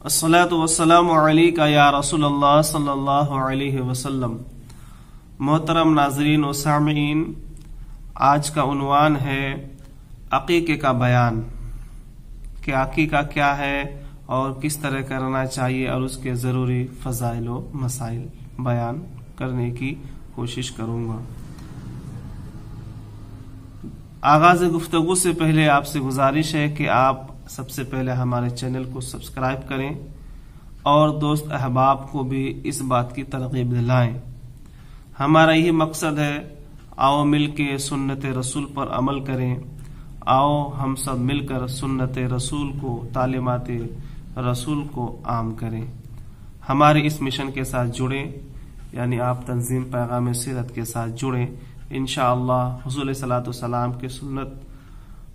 अस्सलातु वस्सलामु अलैका या रसूल अल्लाह सल्लल्लाहु अलैहि वसल्लम। मोहतरम नाज़रीन व सामीन, आज का उन्वान है अक़ीक़े का बयान कि अक़ीक़ा क्या है और किस तरह करना चाहिए और उसके ज़रूरी फ़ज़ाइल व मसाइल बयान करने की कोशिश करूँगा। आगाज़ गुफ्तगू से पहले आपसे गुजारिश है कि आप सबसे पहले हमारे चैनल को सब्सक्राइब करें और दोस्त अहबाब को भी इस बात की तरगीब दिलाएं। हमारा यही मकसद है, आओ मिल के सुन्नत रसूल पर अमल करें, आओ हम सब मिलकर सुन्नत रसूल को, तालीमात रसूल को आम करें। हमारे इस मिशन के साथ जुड़ें, यानी आप तंजीम पैगाम सीरत के साथ जुड़ें। इंशाअल्लाह हुज़ूर सल्लल्लाहु अलैहि वसल्लम की सुन्नत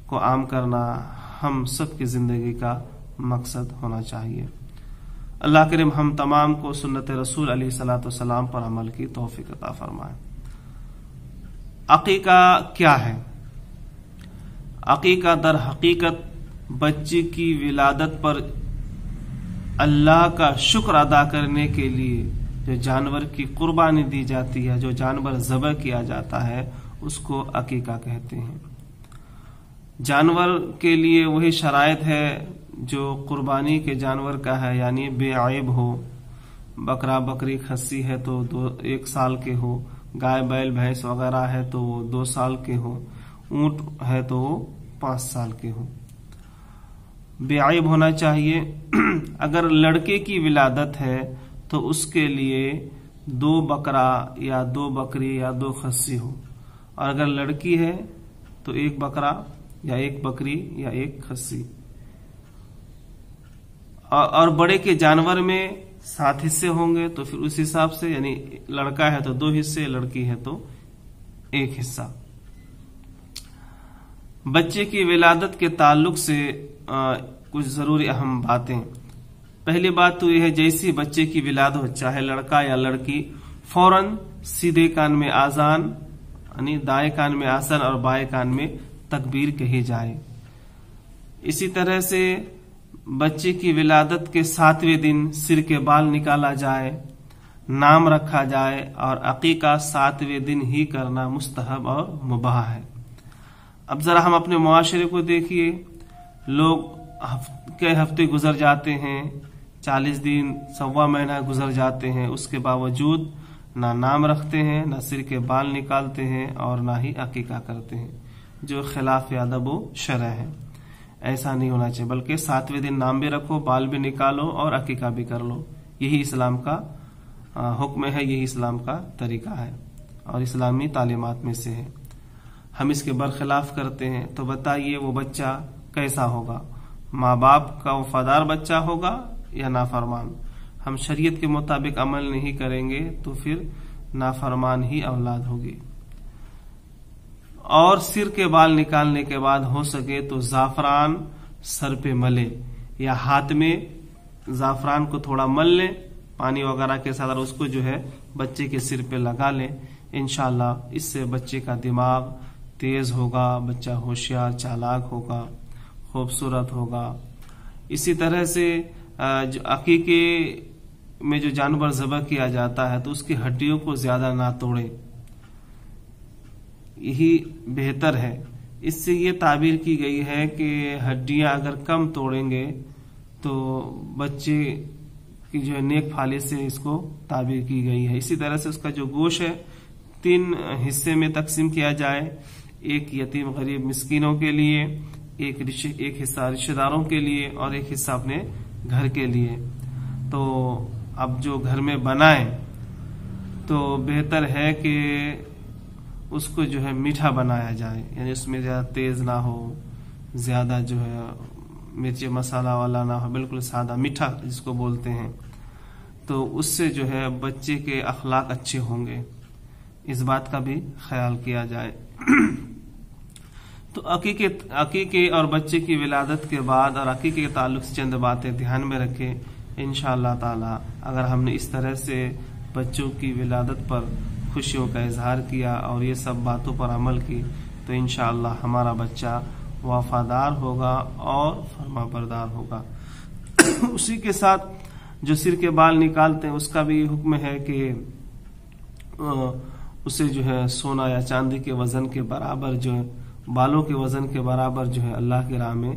को आम करना हम सब की जिंदगी का मकसद होना चाहिए। अल्लाह करीम हम तमाम को सुन्नत रसूल अलैहिस्सलातु वस्सलाम पर अमल की तौफीक अता फरमाए। अक़ीक़ा क्या है? अक़ीक़ा दर हकीकत बच्चे की विलादत पर अल्लाह का शुक्र अदा करने के लिए जो जानवर की कुर्बानी दी जाती है, जो जानवर ज़बह किया जाता है, उसको अक़ीक़ा कहते हैं। जानवर के लिए वही शराइत है जो कुर्बानी के जानवर का है, यानी बेअयब हो। बकरा बकरी खस्सी है तो 1 साल के हो, गाय बैल भैंस वगैरह है तो वो 2 साल के हो, ऊंट है तो वो 5 साल के हो, बेअयब होना चाहिए। अगर लड़के की विलादत है तो उसके लिए 2 बकरा या 2 बकरी या 2 खस्सी हो, और अगर लड़की है तो 1 बकरा या 1 बकरी या 1 खस्सी। और बड़े के जानवर में 7 हिस्से होंगे तो फिर उस हिसाब से, यानी लड़का है तो 2 हिस्से, लड़की है तो 1 हिस्सा। बच्चे की विलादत के ताल्लुक से कुछ जरूरी अहम बातें। पहली बात तो यह है, जैसी बच्चे की विलादत हो, चाहे लड़का या लड़की, फौरन सीधे कान में आजान, यानी दाएं कान में आसन और बाएं कान में तकबीर कही जाए। इसी तरह से बच्चे की विलादत के 7वें दिन सिर के बाल निकाला जाए, नाम रखा जाए, और अक़ीक़ा 7वें दिन ही करना मुस्तहब और मुबाह है। अब जरा हम अपने मुआशरे को देखिए, लोग कई हफ्ते गुजर जाते हैं, 40 दिन, 1.25 महीना गुजर जाते हैं, उसके बावजूद ना नाम रखते हैं, ना सिर के बाल निकालते हैं और ना ही अक़ीक़ा करते हैं, जो खिलाफ अदब व शरअ है। ऐसा नहीं होना चाहिए, बल्कि 7वें दिन नाम भी रखो, बाल भी निकालो और अक़ीक़ा भी कर लो। यही इस्लाम का हुक्म है, यही इस्लाम का तरीका है और इस्लामी तालीमात में से है। हम इसके बरखिलाफ करते हैं तो बताइए वो बच्चा कैसा होगा? माँ बाप का वफादार बच्चा होगा या नाफरमान? हम शरीयत के मुताबिक अमल नहीं करेंगे तो फिर नाफरमान ही औलाद होगी। और सिर के बाल निकालने के बाद हो सके तो जाफरान सर पे मले, या हाथ में जाफरान को थोड़ा मल लें पानी वगैरह के साथ, और उसको जो है बच्चे के सिर पे लगा लें। इंशाअल्लाह इससे बच्चे का दिमाग तेज होगा, बच्चा होशियार चालाक होगा, खूबसूरत होगा। इसी तरह से जो अक़ीक़े में जो जानवर ज़बह किया जाता है तो उसकी हड्डियों को ज्यादा ना तोड़े, यही बेहतर है। इससे ये ताबीर की गई है कि हड्डियां अगर कम तोड़ेंगे तो बच्चे की जो है नेक फाली से इसको ताबीर की गई है। इसी तरह से उसका जो गोश्त है 3 हिस्से में तकसीम किया जाए, 1 यतीम गरीब मिस्कीनों के लिए, एक हिस्सा रिश्तेदारों के लिए और 1 हिस्सा अपने घर के लिए। तो अब जो घर में बनाए तो बेहतर है कि उसको जो है मीठा बनाया जाए, यानी उसमें ज्यादा तेज ना हो, ज्यादा जो है मिर्ची मसाला वाला ना हो, बिल्कुल सादा मीठा जिसको बोलते हैं। तो उससे जो है बच्चे के अखलाक अच्छे होंगे, इस बात का भी ख्याल किया जाए। तो अक़ीक़े और बच्चे की विलादत के बाद और अक़ीक़े के ताल्लुक से चंद बातें ध्यान में रखें। इंशाअल्लाह ताला अगर हमने इस तरह से बच्चों की विलादत पर खुशियों का इजहार किया और ये सब बातों पर अमल की तो इंशाअल्लाह हमारा बच्चा वफादार होगा और फरमाबरदार होगा। اسی کے ساتھ جو سر کے بال نکالتے ہیں اس کا بھی حکم ہے کہ اسے جو ہے سونا یا چاندی کے وزن کے برابر جو ہے بالوں کے وزن کے برابر جو ہے اللہ کی راہ میں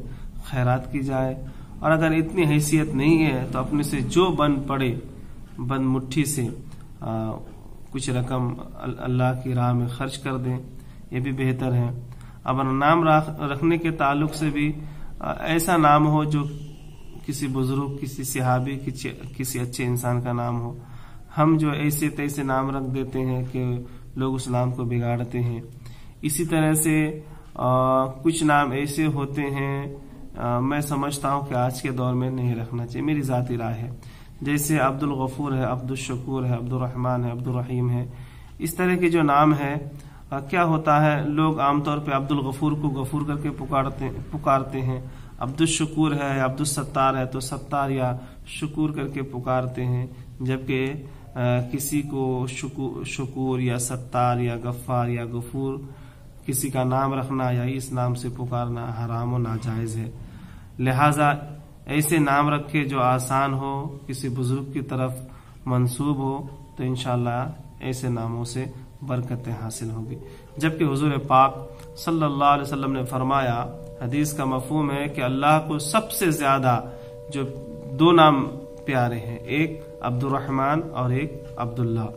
خیرات کی جائے، اور اگر اتنی حیثیت نہیں ہے تو اپنے سے جو بن پڑے بند مٹھی سے کچھ رقم اللہ کی راہ میں خرچ کر دیں، یہ بھی بہتر ہے۔ اب نام رکھنے کے تعلق سے بھی ایسا نام ہو جو کسی بزرگ، کسی صحابی، کسی اچھے انسان کا نام ہو۔ ہم جو ایسے تیسے نام رکھ دیتے ہیں کہ لوگ اس نام کو بگاڑتے ہیں۔ اسی طرح سے کچھ نام ایسے ہوتے ہیں میں سمجھتا ہوں کہ آج کے دور میں نہیں رکھنا چاہیے، میری ذاتی رائے ہے، جیسے عبد الغفور ہے، عبد الشکور ہے، عبد الرحمن ہے، عبد الرحیم ہے۔ اس طرح کے جو نام ہے کیا ہوتا ہے، لوگ عام طور پہ عبد الغفور کو غفور کر کے پکارتے ہیں، عبد الشکور ہے، عبد الستار ہے تو ستار یا شکور کر کے پکارتے ہیں، جبکہ کسی کو شکور یا ستار یا غفار یا غفور کسی کا نام رکھنا یا اس نام سے پکارنا حرام و ناجائز ہے۔ لہذا ایسے نام رکھے جو آسان ہو، کسی بزرگ کی طرف منسوب ہو، تو انشاءاللہ ایسے ناموں سے برکتیں حاصل ہوگی۔ جبکہ حضور پاک صلی اللہ علیہ وسلم نے فرمایا، حدیث کا مفہوم ہے کہ اللہ کو سب سے زیادہ جو دو نام پیارے ہیں، ایک عبد الرحمن اور ایک عبداللہ۔